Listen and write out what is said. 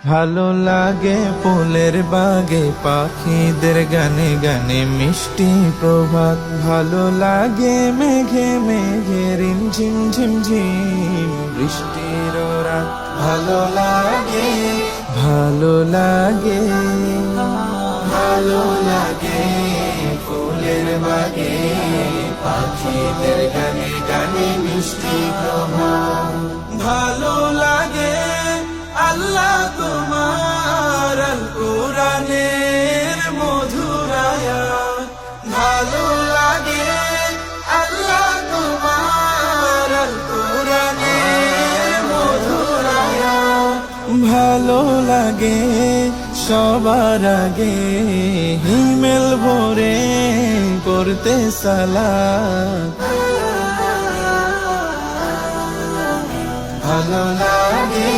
ভালো লাগে ফুলের বাগে পাখিদের গানে গানে মিষ্টি প্রভাত। ভালো লাগে মেঘে মেঘে রিমঝিম ঝিমঝিম বৃষ্টির রাত। ভালো লাগে ভালো লাগে ভালো লাগে ফুলের বাগে পাখিদের গানে গানে মিষ্টি প্রভাত। ভালো লাগে আল্লাহ তোমার আল কোরআনের মধুর আয়াত। ভালো লাগে আল্লাহ তোমার আল কোরআনের মধুর আয়াত। ভালো লাগে সবার আগে হিমেল ভরে করতে সালাত। ভালো লাগে